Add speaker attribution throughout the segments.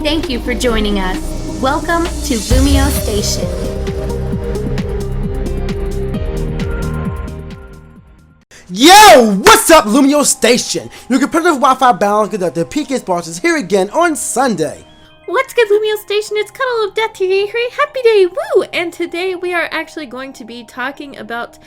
Speaker 1: Thank you for joining us. Welcome to LumioseStation.
Speaker 2: Yo, what's up, LumioseStation? Your competitive Wi-Fi balance conductor PKSparkxx is here again on Sunday.
Speaker 3: What's good, LumioseStation? It's CuddleofDeath here. Hooray, happy day, woo! And today we are actually going to be talking about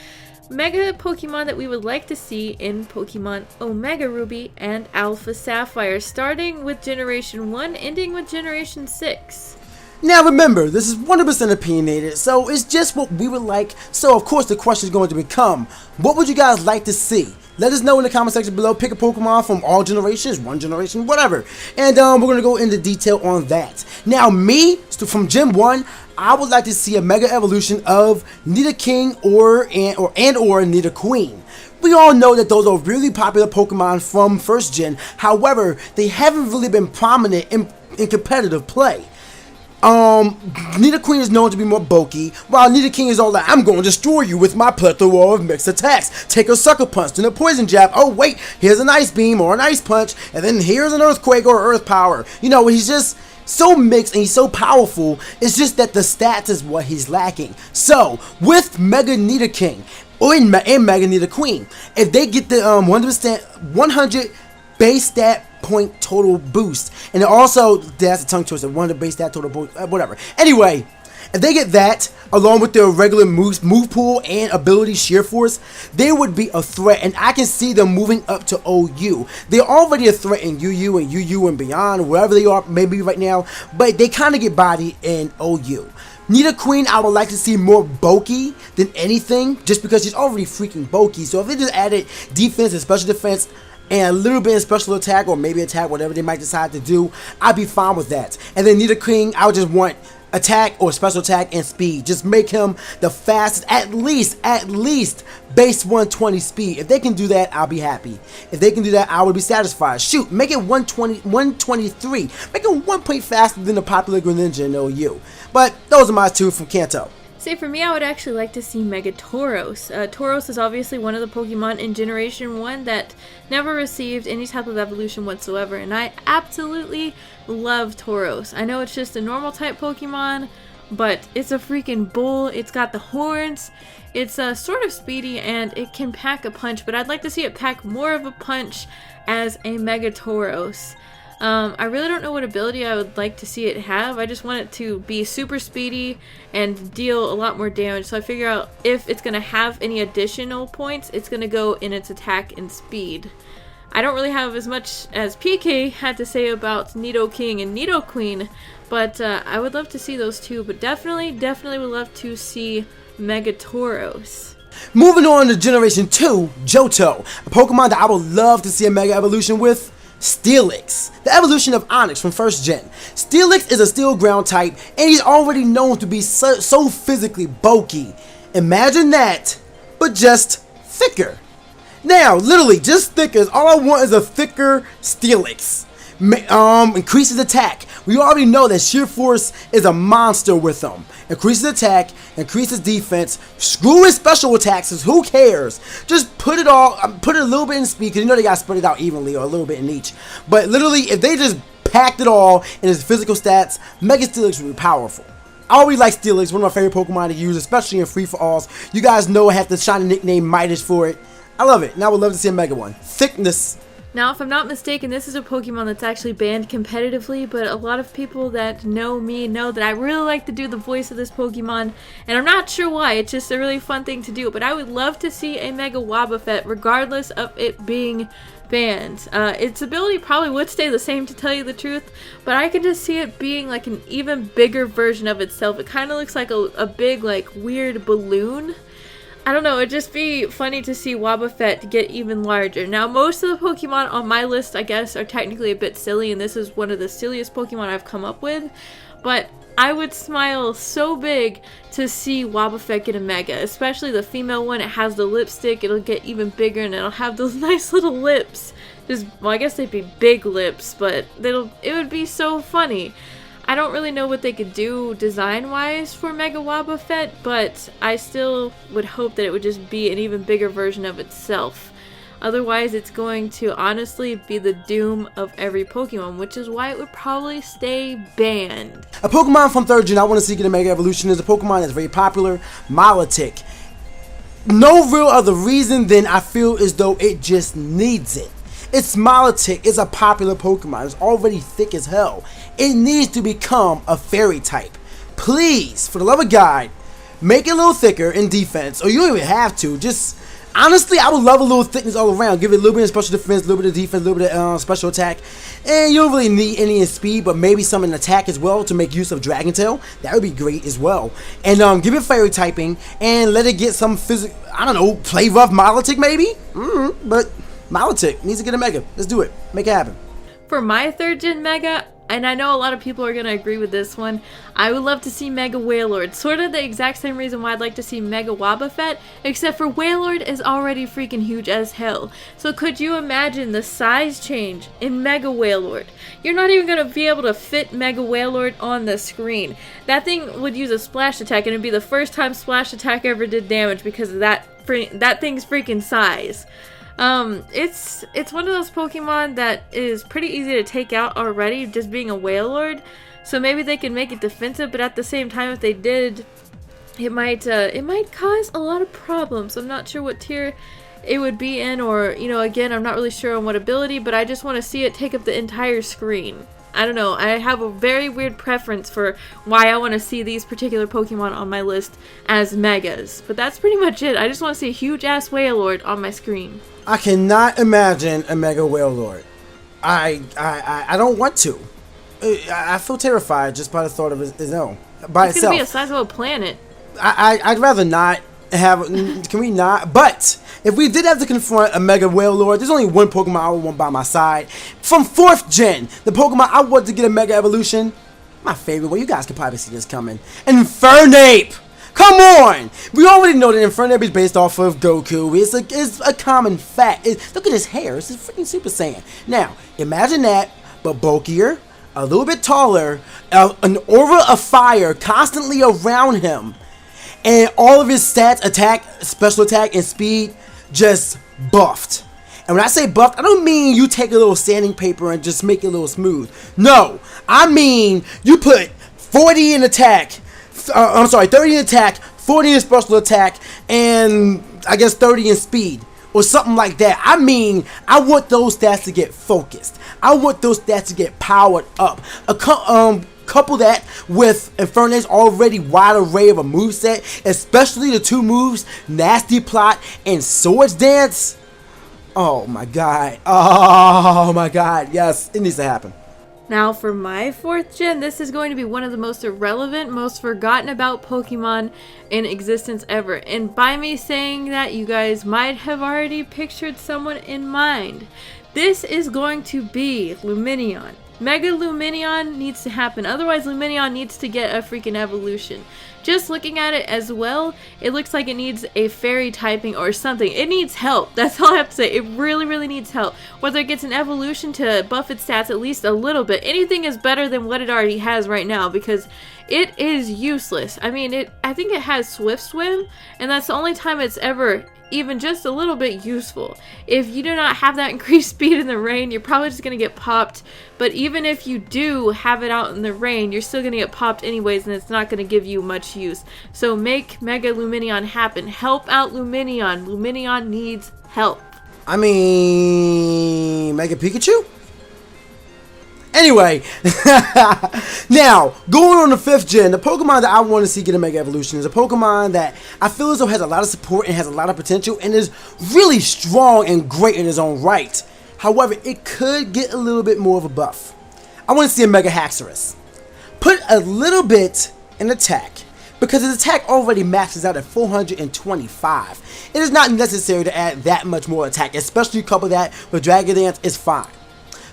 Speaker 3: Mega Pokemon that we would like to see in Pokemon Omega Ruby and Alpha Sapphire, starting with Generation 1, ending with Generation 6.
Speaker 2: Now remember, this is 100% opinionated, so it's just what we would like. So of course the question is going to become, what would you guys like to see? Let us know in the comment section below. Pick a Pokemon from all generations, one generation, whatever. And we're going to go into detail on that. Now me, from Gen 1, I would like to see a Mega Evolution of Nidoking or Nidoqueen. We all know that those are really popular Pokemon from 1st Gen. However, they haven't really been prominent in competitive play. Nidoqueen is known to be more bulky, while Nidoking is all like, I'm going to destroy you with my plethora of mixed attacks. Take a Sucker Punch, then a Poison Jab. Oh wait, here's an Ice Beam or an Ice Punch, and then here's an Earthquake or Earth Power. You know, he's just so mixed and he's so powerful. It's just that the stats is what he's lacking. So, with Mega Nidoking and Mega Nidoqueen, if they get the 100 base stat point total boost, and also that's a tongue twister, one of the base stat total boost, whatever. Anyway, if they get that along with their regular move pool and ability sheer force, they would be a threat, and I can see them moving up to OU. They're already a threat in UU and UU and beyond, wherever they are maybe right now, but they kind of get bodied in OU. Nidoqueen, I would like to see more bulky than anything, just because she's already freaking bulky. So if they just added defense and special defense and a little bit of special attack, or maybe attack, whatever they might decide to do, I'd be fine with that. And then Nidoking, I would just want attack or special attack and speed. Just make him the fastest, at least base 120 speed. If they can do that, I'll be happy. If they can do that, I would be satisfied. Shoot, make it 123. Make him 1 point faster than the popular Greninja in OU. But those are my two from Kanto.
Speaker 3: Say, for me, I would actually like to see Mega Tauros. Tauros is obviously one of the Pokemon in Generation 1 that never received any type of evolution whatsoever, and I absolutely love Tauros. I know it's just a normal type Pokemon, but it's a freaking bull. It's got the horns, it's sort of speedy, and it can pack a punch, but I'd like to see it pack more of a punch as a Mega Tauros. I really don't know what ability I would like to see it have. I just want it to be super speedy and deal a lot more damage. So I figure out if it's going to have any additional points, it's going to go in its attack and speed. I don't really have as much as PK had to say about Nidoking and Nidoqueen, but I would love to see those two. But definitely would love to see Mega Tauros.
Speaker 2: Moving on to Generation 2, Johto, a Pokemon that I would love to see a Mega Evolution with. Steelix, the evolution of Onix from 1st Gen. Steelix is a steel ground type, and he's already known to be so physically bulky. Imagine that, but just thicker. Now, literally, just thicker. All I want is a thicker Steelix. Increases attack. We already know that sheer force is a monster with them. Increases attack, increases defense. Screw his special attacks, who cares? Just put it a little bit in speed, because you know they gotta spread it out evenly, or a little bit in each. But literally, if they just packed it all in his physical stats, Mega Steelix would be powerful. I always like Steelix, one of my favorite Pokemon to use, especially in free-for-alls. You guys know I have the shiny nickname Midas for it. I love it, and I would love to see a Mega one. Thickness.
Speaker 3: Now, if I'm not mistaken, this is a Pokemon that's actually banned competitively, but a lot of people that know me know that I really like to do the voice of this Pokemon, and I'm not sure why. It's just a really fun thing to do, but I would love to see a Mega Wobbuffet regardless of it being banned. Its ability probably would stay the same, to tell you the truth, but I can just see it being like an even bigger version of itself. It kind of looks like a big, like, weird balloon. I don't know, it'd just be funny to see Wobbuffet get even larger. Now, most of the Pokemon on my list, I guess, are technically a bit silly, and this is one of the silliest Pokemon I've come up with, but I would smile so big to see Wobbuffet get a Mega, especially the female one. It has the lipstick, it'll get even bigger, and it'll have those nice little lips. Just, well, I guess they'd be big lips, but it would be so funny. I don't really know what they could do design-wise for Mega Wobbuffet, but I still would hope that it would just be an even bigger version of itself. Otherwise, it's going to honestly be the doom of every Pokemon, which is why it would probably stay banned.
Speaker 2: A Pokemon from 3rd Gen I want to see get a Mega Evolution is a Pokemon that's very popular, Milotic. No real other reason than I feel as though it just needs it. It's Milotic. It's a popular Pokemon. It's already thick as hell. It needs to become a fairy type. Please, for the love of God, make it a little thicker in defense, or you don't even have to. Just, honestly, I would love a little thickness all around. Give it a little bit of special defense, a little bit of defense, a little bit of special attack. And you don't really need any in speed, but maybe some in attack as well to make use of Dragon Tail. That would be great as well. And give it fairy typing and let it get some physical, I don't know, play rough Milotic maybe? But Milotic needs to get a Mega. Let's do it. Make it happen.
Speaker 3: For my 3rd Gen Mega, and I know a lot of people are going to agree with this one, I would love to see Mega Wailord. Sort of the exact same reason why I'd like to see Mega Wobbuffet, except for Wailord is already freaking huge as hell. So could you imagine the size change in Mega Wailord? You're not even going to be able to fit Mega Wailord on the screen. That thing would use a splash attack, and it'd be the first time splash attack ever did damage because of that thing's freaking size. It's one of those Pokemon that is pretty easy to take out already, just being a Wailord. So maybe they can make it defensive, but at the same time, if they did, it might cause a lot of problems. I'm not sure what tier it would be in, or, you know, again, I'm not really sure on what ability, but I just want to see it take up the entire screen. I don't know, I have a very weird preference for why I want to see these particular Pokemon on my list as Megas. But that's pretty much it. I just want to see a huge-ass Wailord on my screen.
Speaker 2: I cannot imagine a Mega Wailord. I don't want to. I feel terrified just by the thought of it, by itself.
Speaker 3: It's going to be the size of a planet.
Speaker 2: I'd rather not have, can we not? But if we did have to confront a Mega Wailord, there's only one Pokemon I would want by my side. From 4th Gen, the Pokemon I want to get a Mega Evolution, my favorite, well, you guys can probably see this coming, Infernape! Come on! We already know that Infernape is based off of Goku. It's a common fact. Look at his hair. It's a freaking Super Saiyan. Now, imagine that, but bulkier, a little bit taller, an aura of fire constantly around him, and all of his stats, attack, special attack, and speed, just buffed. And when I say buffed, I don't mean you take a little sanding paper and just make it a little smooth. No, I mean you put 40 in attack, 30 in attack, 40 in special attack, and I guess 30 in speed, or something like that. I mean, I want those stats to get focused. I want those stats to get powered up. Couple that with Infernape's already wide array of a moveset, especially the two moves, Nasty Plot and Swords Dance. Oh my god. Oh my god. Yes, it needs to happen.
Speaker 3: Now for my 4th Gen, this is going to be one of the most irrelevant, most forgotten about Pokemon in existence ever. And by me saying that, you guys might have already pictured someone in mind. This is going to be Lumineon. Mega Lumineon needs to happen, otherwise Lumineon needs to get a freaking evolution. Just looking at it as well, it looks like it needs a fairy typing or something. It needs help, that's all I have to say. It really, really needs help. Whether it gets an evolution to buff its stats at least a little bit, anything is better than what it already has right now, because it is useless. I mean, I think it has Swift Swim, and that's the only time it's ever even just a little bit useful. If you do not have that increased speed in the rain, you're probably just going to get popped. But even if you do have it out in the rain, you're still going to get popped anyways, and it's not going to give you much use. So make Mega Lumineon happen. Help out Lumineon. Lumineon needs help.
Speaker 2: I mean, Mega Pikachu? Anyway, now, going on the 5th Gen, the Pokemon that I want to see get a Mega Evolution is a Pokemon that I feel as though has a lot of support and has a lot of potential and is really strong and great in its own right. However, it could get a little bit more of a buff. I want to see a Mega Haxorus. Put a little bit in attack, because his attack already maxes out at 425. It is not necessary to add that much more attack, especially couple that with Dragon Dance is fine.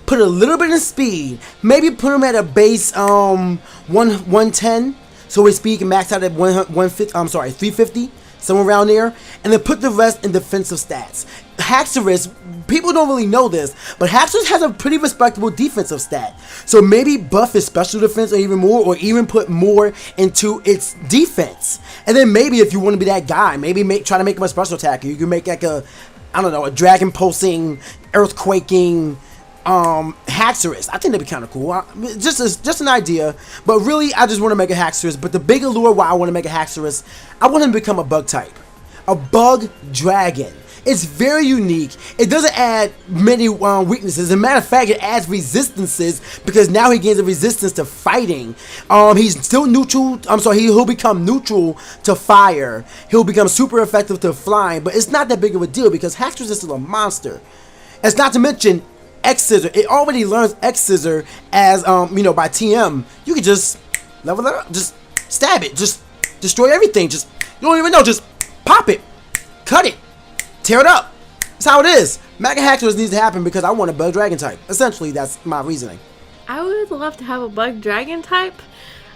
Speaker 2: Put a little bit of speed, maybe put him at a base 110, so his speed can max out at 350, somewhere around there, and then put the rest in defensive stats. Haxorus, people don't really know this, but Haxorus has a pretty respectable defensive stat, so maybe buff his special defense or even more, or even put more into its defense. And then maybe if you want to be that guy, maybe try to make him a special attacker. You can make like a I don't know, a dragon pulsing, earthquaking, Haxorus. I think that'd be kind of cool. Just an idea, but really, I just want to make a Haxorus. But the big allure why I want to make a Haxorus, I want him to become a bug type, a bug dragon. It's very unique. It doesn't add many weaknesses. As a matter of fact, it adds resistances because now he gains a resistance to fighting. He's still neutral. He'll become neutral to fire. He'll become super effective to flying, but it's not that big of a deal because Haxorus is still a monster. It's not to mention X-Scissor. It already learns X-Scissor as, by TM. You can just level it up. Just stab it. Just destroy everything. You don't even know. Just pop it. Cut it. Tear it up. That's how it is. Mega Haxorus needs to happen because I want a bug dragon type. Essentially, that's my reasoning.
Speaker 3: I would love to have a bug dragon type,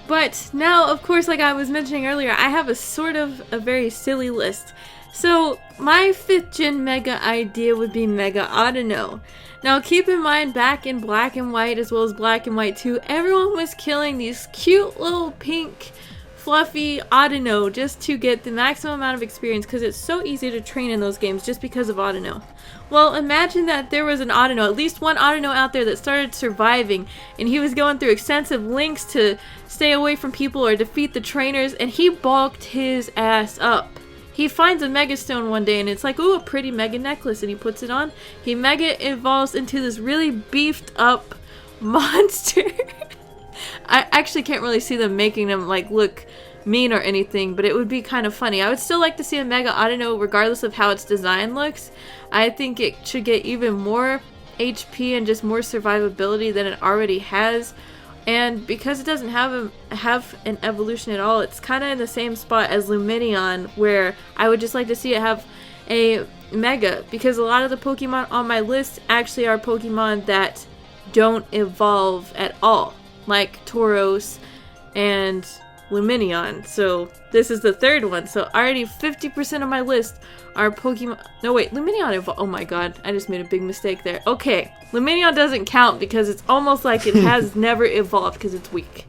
Speaker 3: but now, of course, like I was mentioning earlier, I have a very silly list. So, my 5th gen Mega idea would be Mega Audino. Now, keep in mind, back in Black and White, as well as Black and White 2, everyone was killing these cute little pink fluffy Audino just to get the maximum amount of experience because it's so easy to train in those games just because of Audino. Well, imagine that there was an Audino, at least one Audino out there that started surviving and he was going through extensive links to stay away from people or defeat the trainers, and he bulked his ass up. He finds a Mega Stone one day and it's like, ooh, a pretty Mega Necklace, and he puts it on. He Mega evolves into this really beefed up monster. I actually can't really see them making them like look mean or anything, but it would be kind of funny. I would still like to see a Mega Audino regardless of how its design looks. I think it should get even more HP and just more survivability than it already has. And because it doesn't have an evolution at all, it's kind of in the same spot as Lumineon, where I would just like to see it have a Mega, because a lot of the Pokemon on my list actually are Pokemon that don't evolve at all, like Tauros and Lumineon. So this is the 3rd one. So already 50% of my list are Pokemon. No wait, Lumineon oh my god, I just made a big mistake there. Okay, Lumineon doesn't count because it's almost like it has never evolved because it's weak.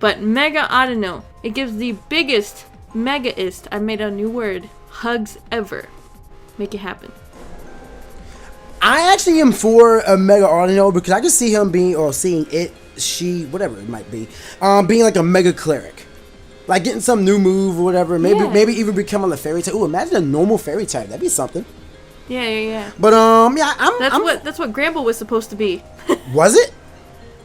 Speaker 3: But Mega Audino, it gives the biggest, megaist, I made a new word, hugs ever. Make it happen.
Speaker 2: I actually am for a Mega Audino because I can see him being, or seeing it, she, whatever it might be, being like a Mega Cleric. Like getting some new move or whatever. Maybe even becoming a fairy type. Ooh, imagine a normal fairy type. That'd be something.
Speaker 3: Yeah.
Speaker 2: But
Speaker 3: that's what Gramble was supposed to be.
Speaker 2: Was it?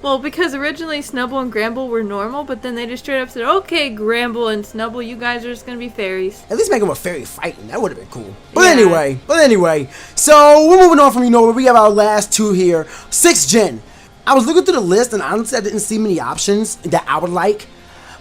Speaker 3: Well, because originally Snubble and Gramble were normal, but then they just straight up said, okay, Gramble and Snubble, you guys are just gonna be fairies.
Speaker 2: At least make them a fairy fighting. That would have been cool. But anyway, so we're moving on from, we have our last 2 here. 6th gen. I was looking through the list and honestly I didn't see many options that I would like.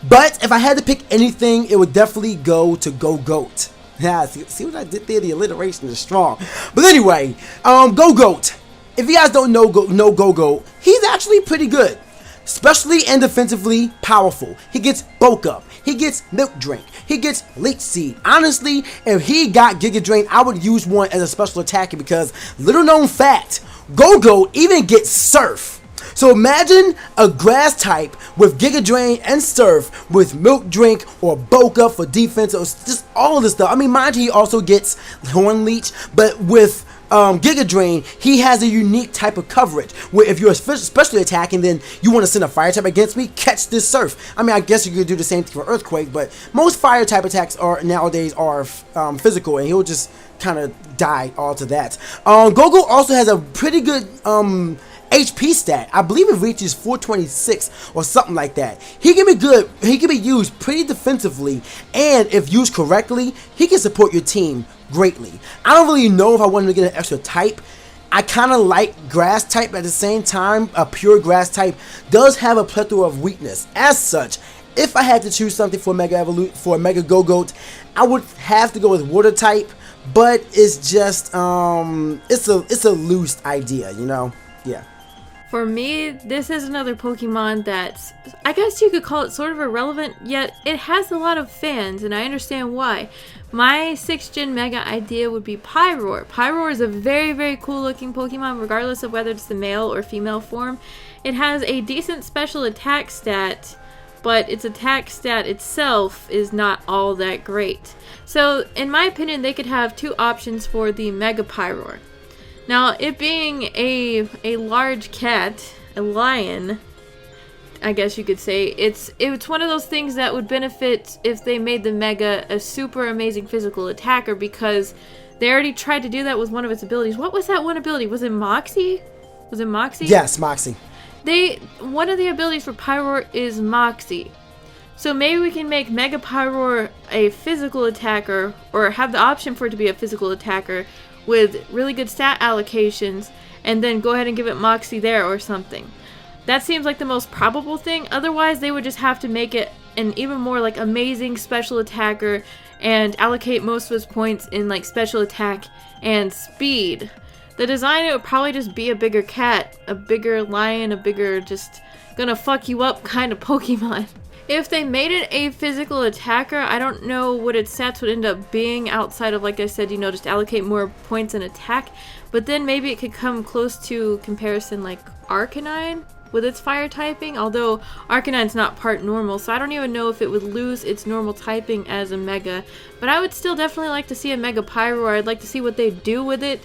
Speaker 2: But if I had to pick anything, it would definitely go to Go-Goat. Yeah, see what I did there? The alliteration is strong. But anyway, Go-Goat. If you guys don't know Go-Goat, he's actually pretty good. Especially and defensively powerful. He gets Bulk Up. He gets Milk Drink. He gets Leech Seed. Honestly, if he got Giga Drain, I would use one as a special attacker because, little known fact, Go-Goat even gets Surf. So imagine a grass type with Giga Drain and Surf with Milk Drink or Bulk Up for defense or just all of this stuff. I mean, mind you, he also gets Horn Leech, but with Giga Drain, he has a unique type of coverage where if you're especially attacking, then you want to send a fire type against me, catch this Surf. I mean, I guess you could do the same thing for Earthquake, but most fire type attacks nowadays are physical, and he'll just kind of die all to that. Go-Go also has a pretty good HP stat. I believe it reaches 426 or something like that. He can be good. He can be used pretty defensively, and if used correctly, he can support your team greatly. I don't really know if I want him to get an extra type. I kind of like grass type at the same time. A pure grass type does have a plethora of weakness. As such, if I had to choose something for a Mega Go-Goat, I would have to go with water type. But it's just it's a loose idea, Yeah.
Speaker 3: For me, this is another Pokemon that's, I guess you could call it sort of irrelevant, yet it has a lot of fans, and I understand why. My 6th gen Mega idea would be Pyroar. Pyroar is a very, very cool looking Pokemon, regardless of whether it's the male or female form. It has a decent special attack stat, but its attack stat itself is not all that great. So in my opinion, they could have two options for the Mega Pyroar. Now, it being a large cat, a lion, I guess you could say, it's one of those things that would benefit if they made the Mega a super amazing physical attacker, because they already tried to do that with one of its abilities. What was that one ability? Was it Moxie? Was it Moxie?
Speaker 2: Yes, Moxie.
Speaker 3: One of the abilities for Pyroar is Moxie. So maybe we can make Mega Pyroar a physical attacker, or have the option for it to be a physical attacker with really good stat allocations, and then go ahead and give it Moxie there or something. That seems like the most probable thing. Otherwise, they would just have to make it an even more like amazing special attacker and allocate most of its points in like special attack and speed. The design, it would probably just be a bigger cat, a bigger lion, a bigger just gonna fuck you up kind of Pokemon. If they made it a physical attacker, I don't know what its stats would end up being outside of, like I said, you know, just allocate more points in attack. But then maybe it could come close to comparison like Arcanine with its fire typing, although Arcanine's not part normal, so I don't even know if it would lose its normal typing as a Mega. But I would still definitely like to see a Mega Pyroar. I'd like to see what they do with it,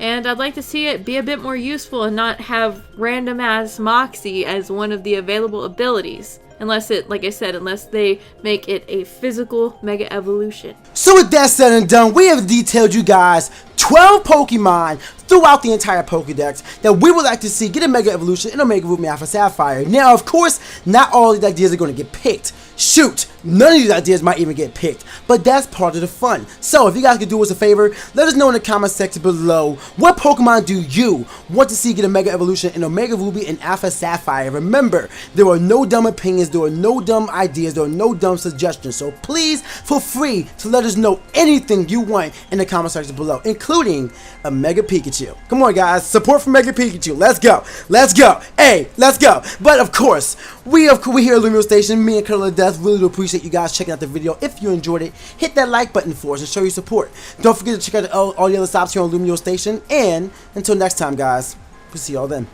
Speaker 3: and I'd like to see it be a bit more useful and not have random ass Moxie as one of the available abilities. Unless it, like I said, unless they make it a physical Mega Evolution.
Speaker 2: So with that said and done, we have detailed you guys 12 Pokemon throughout the entire Pokedex that we would like to see get a Mega Evolution in Omega Ruby Alpha Sapphire. Now, of course, not all these ideas are going to get picked. Shoot, none of these ideas might even get picked, but that's part of the fun. So if you guys could do us a favor, let us know in the comment section below, what Pokemon do you want to see get a Mega Evolution in Omega Ruby and Alpha Sapphire? Remember, there are no dumb opinions, there are no dumb ideas, there are no dumb suggestions, so please feel free to let us know anything you want in the comment section below, including a Mega Pikachu. Come on guys, support for Mega Pikachu, let's go, hey, let's go. But of course, we here at LumioseStation, me and CuddleofDeath, really do appreciate you guys checking out the video. If you enjoyed it, hit that like button for us and show your support. Don't forget to check out all the other stops here on LumioseStation, and until next time guys, we'll see y'all then.